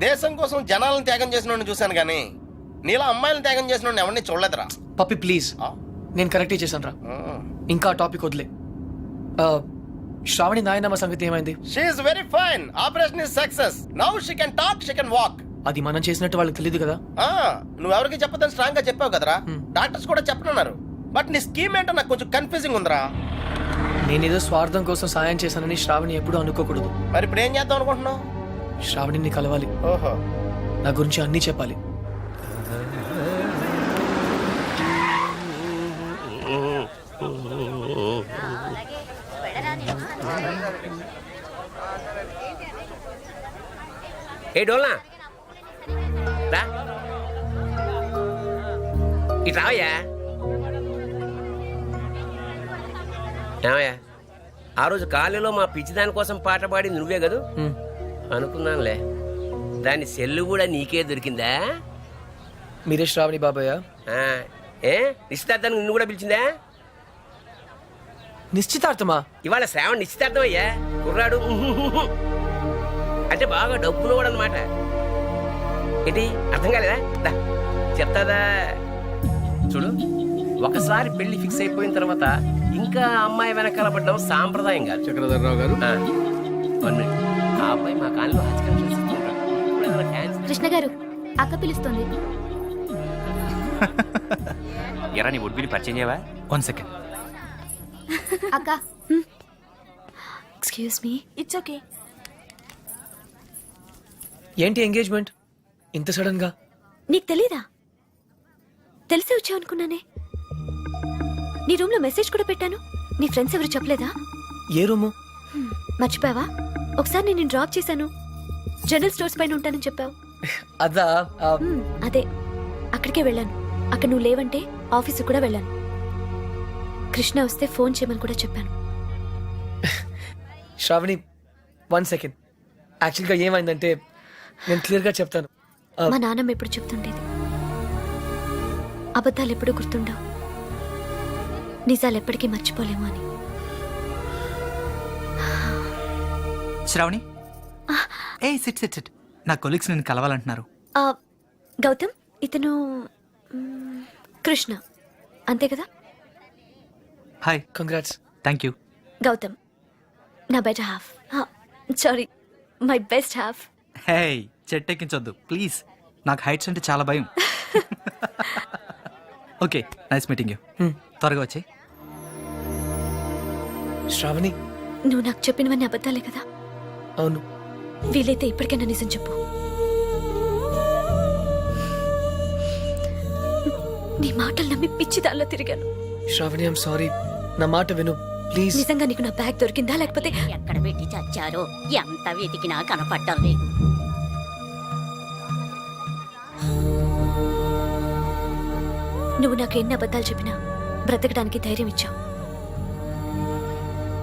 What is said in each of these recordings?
దేశం కోసం జనాలను త్యాగం చేసిన చూశాను కానీ నీలా అమ్మాయిలను త్యాగం చేసిన ఎవరిని చూడలేదురా. పప్పి ప్లీజ్, నేను కరెక్టే చేశాను రా. ఇంకా టాపిక్ వదిలే. శ్రావణి నాయనమ్మ సంగతి ఏమైంది? She is very fine. Operation is success. Now she can talk, she can walk. అది మనం చేసినట్టు వాళ్ళకి తెలియదు కదా. నువ్వెవరికి చెప్పదని స్ట్రాంగ్ గా చెప్పావు కదరా. డాక్టర్స్ కూడా చెప్పనున్నారు. బట్ నీ స్కీమ్ ఏంటో నాకు కొంచెం కన్ఫ్యూజింగ్ ఉందిరా. నేనేదో స్వార్థం కోసం సాయం చేశానని శ్రావణి ఎప్పుడూ అనుకోకూడదు. మరి ఇప్పుడు ఏం చేద్దాం అనుకుంటున్నావు? శ్రావణిని కలవాలి. ఓహో, నా గురించి అన్నీ చెప్పాలి. ఏ డోల్నా రా, ఇటు రావయ్యా. ఏమయ్యా, ఆ రోజు కాలేజీలో మా పిచ్చిదాని కోసం పాట పాడి నువ్వే కదూ? అనుకున్నానులే. దాని సెల్లు కూడా నీకే దొరికిందా? మీరే శ్రావణి బాబాయ్? ఏ నిశ్చితార్థానికి నిన్ను కూడా పిలిచిందా? నిశ్చితార్థమా? ఇవాళ శ్రావణ్ నిశ్చితార్థం అయ్యా. కుర్రాడు అంటే బాగా డబ్బులు కూడా అనమాట. ఏంటి అర్థం కాలేదా? చెప్తాదా చూడు. ఒకసారి పెళ్లి ఫిక్స్ అయిపోయిన తర్వాత ఇంకా అమ్మాయి వెనకాల పడ్డం సాంప్రదాయం కాదు. చక్రధర్రావు గారు, ఆ అబ్బాయి మా కాలంలో కృష్ణ గారు, అక్క పిలుస్తుంది. ఎరా నీ ఒడ్బిని పరిచయం చేయవా? 1 సెకండ్. అక్క, ఎక్స్క్యూజ్ మీ. It's okay. ఏంటి ఎంగేజ్మెంట్ ఇంత సడన్ గా? నీకు తెలీదా? తెలిసే వచ్చావు అనుకున్నానే. నీ రూమ్ లో మెసేజ్ కూడా పెట్టాను. నీ ఫ్రెండ్స్ ఎవరు చెప్పలేదా? ఏ రూము? మర్చిపోయావా? ఒకసారి నేను డ్రాప్ చేశాను. జనరల్ స్టోర్స్ పైన ఉంటానని చెప్పావు. అదా? అదే, అక్కడికే వెళ్ళాను. అక్కడ నువ్వు లేవంటే ఆఫీసు కూడా వెళ్ళాను. కృష్ణ వస్తే ఫోన్ చేయమని కూడా చెప్పాను. శ్రావణి 1 సెకండ్. యాక్చువల్గా ఏమైందంటే నేను క్లియర్గా చెప్తాను. మా నాన్నమ్మ ఎప్పుడు చెప్తుండేది, అబద్ధాలు ఎప్పుడు గుర్తుండవు, నిజాలు ఎప్పటికీ మర్చిపోలేము అని. Sravani, hey sit sit sit. నా కొలీగ్స్ నేను కలవాలంటున్నారు. గౌతమ్, ఇతను కృష్ణ, అంతే కదా? Hi. Congrats. Thank you. Gautam నా better half. Sorry, my best half. Hey, చెట్టెక్కించొద్దు ప్లీజ్. నాకు హైట్స్ అంటే చాలా భయం. Okay, nice meeting you. త్వరగా వచ్చి. శ్రావణి, నువ్వు నాకు చెప్పినవన్నీ అబద్ధాలే కదా? అవును. వీలైతే ఇప్పటికైనా నిజం చెప్పు. నీ మాటలు నమ్మి పిచ్చి దానిలో తిరిగాను. Shravani, I'm sorry. నా మాట విను ప్లీజ్. నిజంగా నీకు నా బ్యాగ్ దొరికిందా లేకపోతే? ఎక్కడ పెట్టి చచ్చారో ఎంత వెతికినా కనపడ్డం లేదు. నువ్వు నాకు ఎన్ని అబద్ధాలు చెప్పినా బ్రతకడానికి ధైర్యం ఇచ్చావు.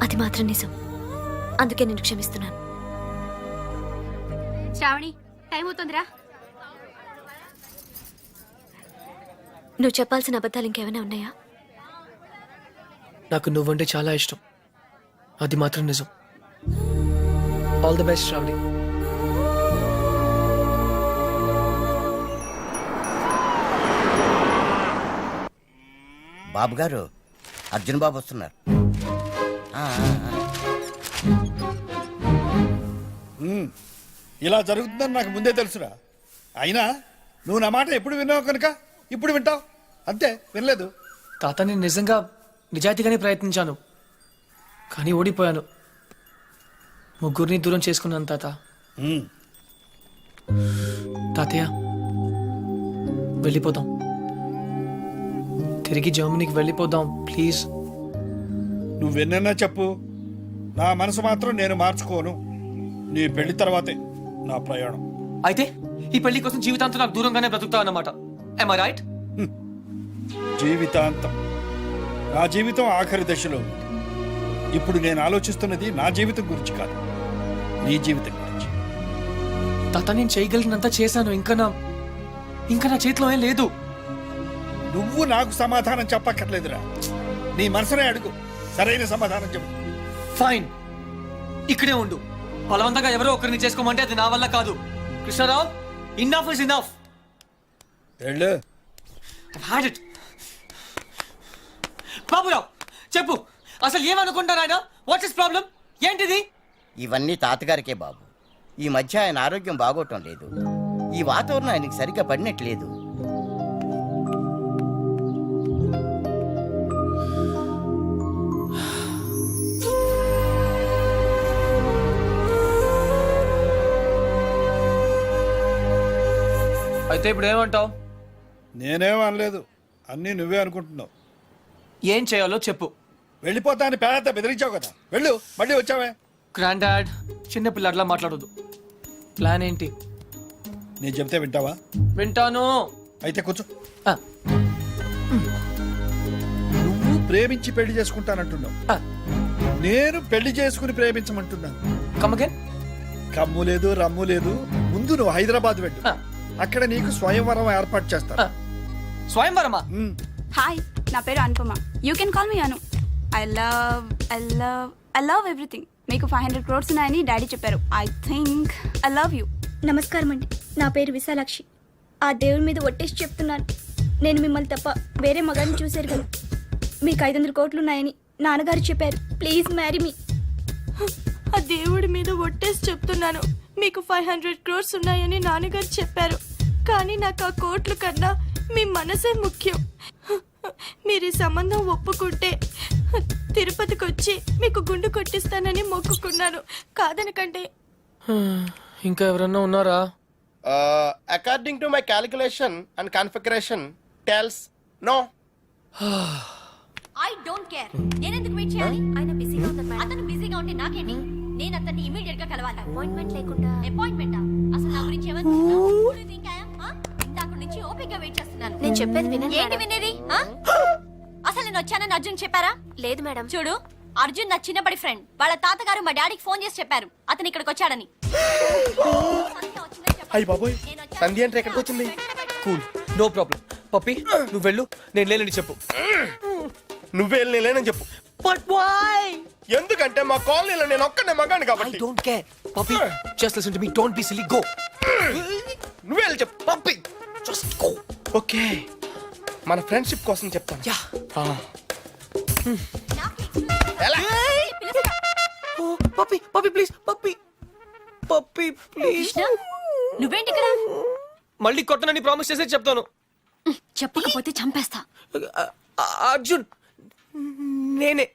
అది మాత్రం నిజం. అందుకే నేను క్షమిస్తున్నాను. శ్రావణి, టైం అవుతుందిరా. నువ్వు చెప్పాల్సిన అబద్ధాలు ఇంకేమైనా ఉన్నాయా? నాకు నువ్వంటే చాలా ఇష్టం. అది మాత్రం నిజం. All the best Sravani. Babu garu, Arjun బాబు వస్తున్నారు. ఇలా జరుగుతుందని నాకు ముందే తెలుసురా. అయినా నువ్వు నా మాట ఎప్పుడు విన్నావు కనుక ఇప్పుడు వింటావు అంతే. వినలేదు. తాత, నేను నిజంగా నిజాయితీగానే ప్రయత్నించాను, కానీ ఓడిపోయాను. ముగ్గురిని దూరం చేసుకున్నాను తాత. తాతయ్య, వెళ్ళిపోదాం. తిరిగి జర్మనీకి వెళ్ళిపోదాం ప్లీజ్. నువ్వెన్నన్నా చెప్పు, నా మనసు మాత్రం నేను మార్చుకోను. నీ పెళ్లి తర్వాతే నా ప్రయాణం. అయితే ఈ పెళ్లి కోసం జీవితాంతం నాకు దూరంగానే బ్రతుకుతావు అన్నమాట. Am I right? జీవితాంతం. నా జీవితం ఆఖరి దశలో. ఇప్పుడు నేను ఆలోచిస్తున్నది నా జీవితం గురించి కాదు, నీ జీవితం గురించి. తాత, నేను చేయగలిగినంత చేశాను. ఇంకా నా చేతిలో ఏం లేదు. నువ్వు నాకు సమాధానం చెప్పక్కర్లేదురా. నీ మనసునే అడుగు, సరైన సమాధానం చెప్పు. ఫైన్, ఇక్కడే ఉండు. బలవంతంగా ఎవరో ఒకరిని చేసుకోమంటే అది నా వల్ల కాదు. Krishna Rao, enough is enough. వెళ్ళు. I've had it. బాబురావు చెప్పు, అసలు ఏమనుకుంటారు ఆయన? What's is problem? ఏంటిది? ఇవన్నీ తాతగారికే బాబు. ఈ మధ్య ఆయన ఆరోగ్యం బాగోటం లేదు. ఈ వాతావరణం ఆయనకి సరిగ్గా పడినట్లేదు. అయితే ఇప్పుడు ఏమంటావు? నేనేం అనలేదు, అన్నీ నువ్వే అనుకుంటున్నావు. ఏం చేయాలో చెప్పు. వెళ్ళిపోతా అని పేద బెదిరించావు కదా, వెళ్ళు. మళ్ళీ వచ్చావే. గ్రాండ్ డాడ్, చిన్న పిల్లట్లా మాట్లాడొద్దు. ప్లాన్ ఏంటి? నేను చెప్తే వింటావా? వింటాను. అయితే కూర్చో. ఆ, నువ్వు ప్రేమించి పెళ్లి చేసుకుంటానంటున్నావు, ఆ, నేను పెళ్లి చేసుకుని ప్రేమించమంటున్నాను. come again? కమ్ము లేదు, రమ్ము లేదు. ముందు నువ్వు హైదరాబాద్ వెళ్ళు. ఆ, అక్కడ నీకు స్వయంవరం ఏర్పాటు చేస్తాను. ఆ. స్వయంవరమా? హాయ్, నా పేరు Anupama. You can call me Anu. I love everything. మీకు 500 crores ఉన్నాయని డాడీ చెప్పారు. I think I love you. నమస్కారం అండి, నా పేరు విశాలాక్షి. ఆ దేవుడి మీద ఒట్టేసి చెప్తున్నాను, నేను మిమ్మల్ని తప్ప వేరే మగాన్ని చూశారు కదా. మీకు 500 కోట్లు ఉన్నాయని నాన్నగారు చెప్పారు. Please marry me. ఆ దేవుడి మీద ఒట్టేసి చెప్తున్నాను, మీకు 500 crores ఉన్నాయని నాన్నగారు చెప్పారు. కానీ నాకు ఆ కోట్లు కన్నా మీ మనసే ముఖ్యం. మీరు ఈ సంబంధం ఒప్పుకుంటే తిరుపతికి వచ్చి మీకు గుండు కొట్టిస్తానని మొక్కుకున్నాను. కాదనకంటే. ఇంకా ఎవరన్నా ఉన్నారా? According to my calculation and configuration tells no. I don't care. నేను ఎందుకు వెయిట్ చేయాలి? ఆయన బిజీగా ఉన్నారు మేడం. అతను బిజీగా ఉంటే నాకేంటి? నేను అతన్ని ఇమిడియట్ గా కలవాలి. అపాయింట్మెంట్ లేకుండా. అపాయింట్మెంటా? అసలు నా గురించి ఏమనుకుంటున్నావు? ఇందాక నుంచి ఓపికగా వెయిట్ చేస్తున్నాను. నేను చెప్పేది వినండి. ఏంటి వినేది? అసలు నేను వచ్చానని అర్జున్ చెప్పారా? లేదు మేడం. చూడు, అర్జున్ నా చిన్నప్పటి ఫ్రెండ్. వాళ్ళ తాతగారు మా డాడీకి ఫోన్ చేసి చెప్పారు అతను ఇక్కడికి వచ్చాడని. అయ్యి బాబోయ్, సంధ్య అంటే ఎక్కడికి వచ్చింది? Cool, no problem. పప్పి, నువ్వు వెళ్ళు, నేను లేనని చెప్పు. నువ్వే లేనని చెప్పు. But why? ఎందుకంటే మా కాలనీలో నేను ఒక్కనే మగాను I కాబట్టి. don't care. Puppy, just listen to me. Don't be silly. Go. నువ్వే వెళ్ళి చెప్పు. Puppy, just go. ఓకే, మన ఫ్రెండ్షిప్ కోసం చెప్తాను. Yeah. ఎలా? Oh, puppy, puppy, please. Puppy. Puppy, please. Krishna, నువ్వేంటి ఇక్కడ? మళ్ళీ కొట్టనని ప్రామిస్ చేసే చెప్తాను. చెప్పకపోతే చంపేస్తా. అర్జున్, నేనే.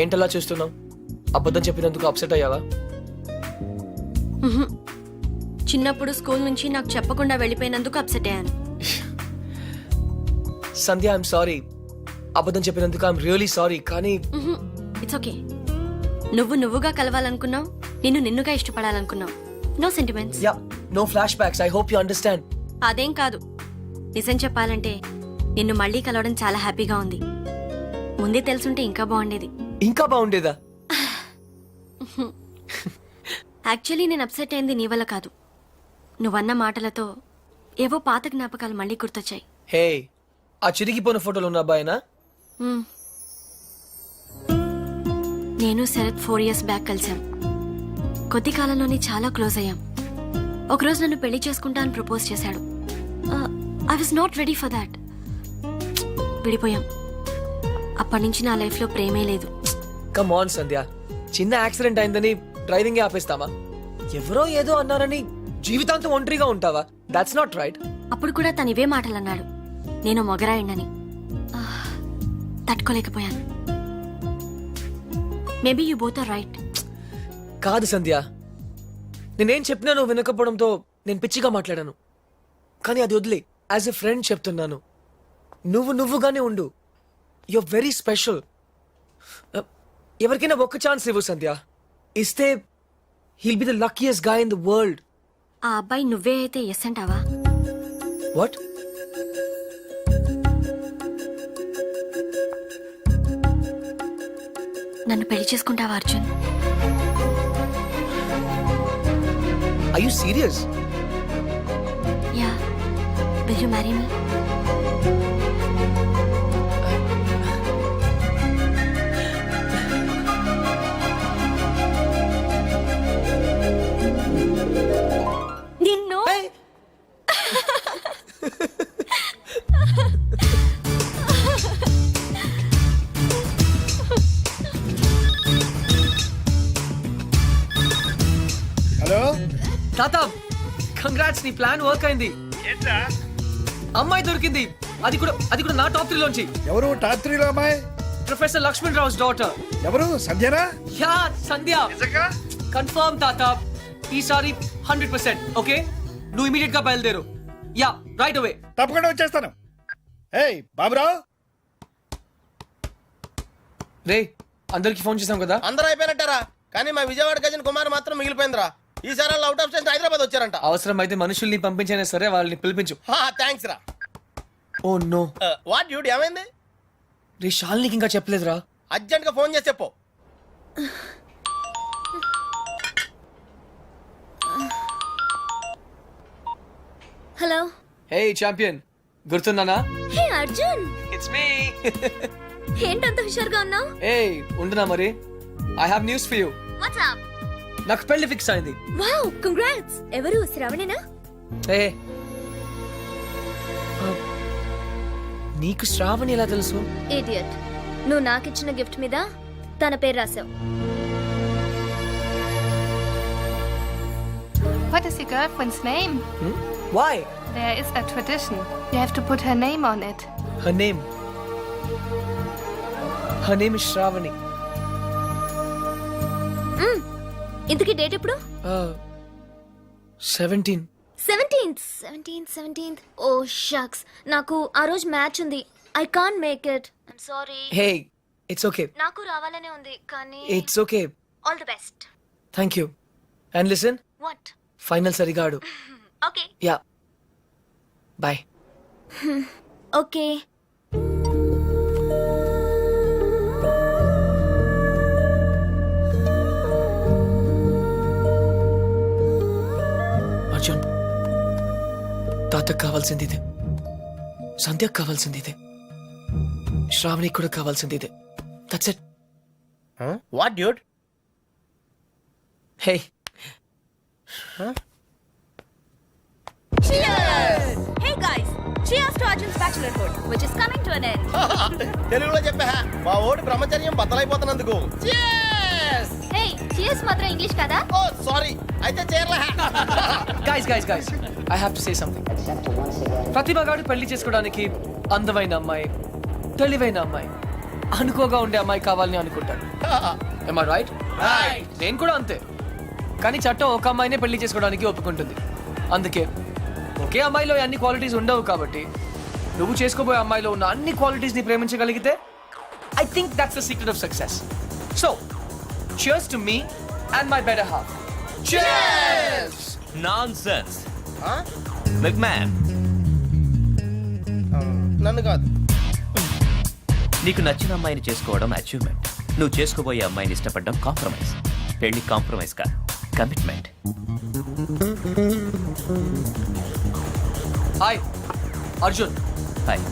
ఏంటలా చూస్తున్నావు? అబద్ధం చెప్పినందుకు అప్సెట్ అయ్యావా? చిన్నప్పుడు స్కూల్ నుంచి నాకు చెప్పకుండా వెళ్ళిపోయినందుకు అప్సెట్ అయ్యాను. Sandhya, I'm sorry. అబద్ధం చెప్పినందుకు ఐఎమ్ రియలీ సారీ. కానీ ఇట్స్ ఓకే. నువ్వుగా కలవాలనుకున్నావు, నిన్నుగా ఇష్టపడాలనుకున్నావు. No sentiments. Yeah, no flashbacks. I hope you understand. అదేం కాదు. నిజం చెప్పాలంటే నిన్ను మళ్ళీ కలవడం చాలా హ్యాపీగా ఉంది. ముందే తెలుసుంటే ఇంకా బాగుండేది. ఇంకా బాగుండేదా? యాక్చువల్లీ నేను అప్సెట్ అయింది నీ వల్ల కాదు. నువ్వన్న మాటలతో ఏవో పాత జ్ఞాపకాలు మళ్ళీ గుర్తొచ్చాయి. హే, ఆ చిరిగిపోయిన ఫోటోలు ఉన్న అబ్బాయినా? నేను శరత్ 4 years బ్యాక్ కలిసాం. కొద్ది కాలంలోనే చాలా క్లోజ్ అయ్యాం. ఒకరోజు నన్ను పెళ్లి చేసుకుంటా అని ప్రపోజ్ చేశాడు. I was not ready for that. విడిపోయాం. అప్పటి నుంచి నా లైఫ్ లో ప్రేమే లేదు. కమ్ ఆన్ సంధ్య, చిన్న యాక్సిడెంట్ అయిందని డ్రైవింగ్ ఆపేస్తామా? ఎవరో ఏదో అన్నారని జీవితాంతం ఒంటరిగా ఉంటావా? That's not right. అప్పుడు కూడా తను ఇవే మాటలు అన్నాడు, నేను మొగరాయండని. తట్టుకోలేకపోయాను. Maybe you both are right. కాదు సంధ్య, నేనేం చెప్పినా నువ్వు వినకపోవడంతో నేను పిచ్చిగా మాట్లాడాను. కానీ అది వదిలే, యాజ్ ఎ ఫ్రెండ్ చెప్తున్నాను. నువ్వుగానే ఉండు. You're very special. ఎవరికైనా ఒక్క ఛాన్స్ ఇవ్వు సంధ్య. ఇస్తే he'll be the luckiest guy in the world. ఆ అబ్బాయి నువ్వే అయితే ఎస్ అంటావా? వాట్? నన్ను పెళ్లి చేసుకుంటావా Arjun? I you serious? Yeah, will you marry me? నిన్ను హలో తాత, కంగ్రాట్స్, నీ ప్లాన్ వర్క్ అయింది. అమ్మాయి దొరికింది, అది కూడా నా టాప్ 3 లోంచి. ఎవరు టాత్రిలో అమ్మాయి? Professor Lakshman Rao's daughter. ఎవరు? సంధ్యనా? యా, సంధ్య. నిజంగా? కన్ఫర్మ్ తాత, ఈసారి 100%. ఓకే, నువ్వు ఇమీడియట్ గా బయలుదేరు. Yeah, right away. తప్పకుండా వచ్చేస్తాను. ఏయ్ బాబురావు, రే, అందరికి ఫోన్ చేసాం కదా. అందరూ అయిపోయినట్టారా, కానీ మా విజయవాడ గజన్ కుమార్ మాత్రం మిగిలిపోయిందిరా. ఈసారి వాళ్ళు అవుట్ ఆఫ్ స్టేషన్ హైదరాబాద్ వచ్చారంట. అవసరం అయితే మనుషుల్ని పంపించైనా సరే వాళ్ళని పిలిపించు. థ్యాంక్స్ రా. Oh no. వాట్ డ్యూడ్, ఏమైంది? రే, శాలినికి ఇంకా చెప్పలేదురా. అర్జెంట్ గా ఫోన్ చేసి చెప్పు. హలో. హే ఛాంపియన్, గుర్తున్నానా? Hey Arjun, it's me. ఏంటంత హుషారుగా ఉన్నావు? ఏ ఉండునా మరి, I have news for you. What's up? నాకు పెళ్లి ఫిక్స్ అయింది. Wow, congrats. ఎవరు? శ్రావణేనా? ఏ నీకు శ్రావణి ఎలా తెలుసు? ఇడియట్, నువ్వు నాకిచ్చిన గిఫ్ట్ మీద తన పేరు రాసావు. What is your girlfriend's name? Why? There is a tradition. You have to put her name on it. Her name is Shravani. ఇంతకీ డేట్ ఎప్పుడు? 17. 17th. ఓ షక్స్, నాకు ఆ రోజు మ్యాచ్ ఉంది. I can't make it. I'm sorry. Hey, it's okay. నాకు రావాలనే ఉంది కానీ. It's okay. All the best. Thank you. And listen, what? final సరిగా ఆడు. Okay. Yeah. Bye. Okay. Arjun, తాతకు కావాల్సింది ఇదే, సంధ్యకు కావాల్సింది ఇదే, శ్రావణికి కూడా కావాల్సింది ఇదే. That's it. What dude? Hey, Hey guys, cheers to Arjun's bachelorhood, which is coming to an end. తెలుగులో చెప్పా, మా ఓడి బ్రహ్మచర్యం బద్దలైపోతున్నందుకు. Hey, cheers మాత్రం ఇంగ్లీష్ కదా? ఓ సారీ, అయితే చేరలే. guys, I have to say something. ప్రతిభ గాడు పెళ్లి చేసుకోవడానికి అందమైన అమ్మాయి, తెలివైన అమ్మాయి, అనుకోగా ఉండే అమ్మాయి కావాలని అనుకుంటాడు. Am I right? నేను కూడా అంతే. కానీ చట్టం ఒక అమ్మాయినే పెళ్లి చేసుకోవడానికి ఒప్పుకుంటుంది. అందుకే ఒకే అమ్మాయిలో అన్ని క్వాలిటీస్ ఉండవు కాబట్టి నువ్వు చేసుకోబోయే అమ్మాయిలో ఉన్న అన్ని క్వాలిటీస్ ని ప్రేమించగలిగితే I think that's the secret of success. So cheers to me and my better half. Cheers! Nonsense. Big man, నన్ను కాదు. నీకు నచ్చిన అమ్మాయిని చేసుకోవడం అచీవ్మెంట్. నువ్వు చేసుకోబోయే అమ్మాయిని ఇష్టపడడం కాంప్రమైజ్. పెళ్లి కాంప్రమైజ్ కాదు, commitment. Hi Arjun. Hi.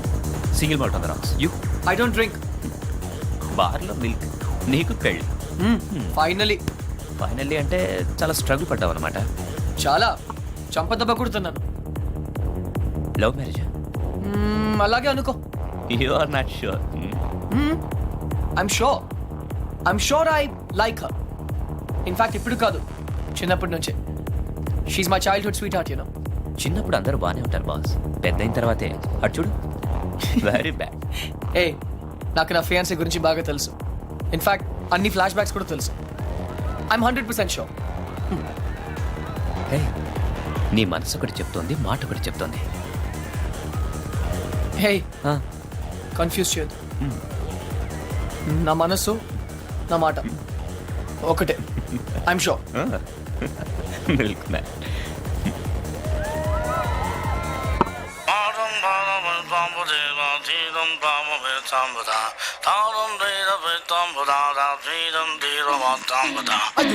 Single malt on the rocks. You? I don't drink. బార్లో మిల్క్, నీకు పెళ్లి. ఫైనల్లీ అంటే చాలా స్ట్రగుల్ పడ్డావు అనమాట. చాలా చంపదెబ్బ కొడుతున్నాను. Love marriage? అలాగే అనుకో. You are not sure? I'm sure I like her. In fact, ఇప్పుడు కాదు, చిన్నప్పటి నుంచే. She's my childhood sweetheart, you know. చిన్నప్పుడు అందరూ బాగానే ఉంటారు బాస్, పెద్దయిన తర్వాతే అటు చూడు, వెరీ బ్యాడ్. ఏ, నాకు నా ఫియాన్సీ గురించి బాగా తెలుసు. ఇన్ఫాక్ట్ అన్ని ఫ్లాష్ బ్యాక్స్ కూడా తెలుసు. I'm 100% sure. నీ మనసు ఒకటి చెప్తోంది, మాట ఒకటి చెప్తోంది. హే, కన్ఫ్యూజ్ చేయదు. నా మనసు, నా మాట ఒకటే. I'm sure. Milk man. Bottom, bottom, bottom, bottom, bottom, bottom, bottom, bottom, bottom, bottom, అది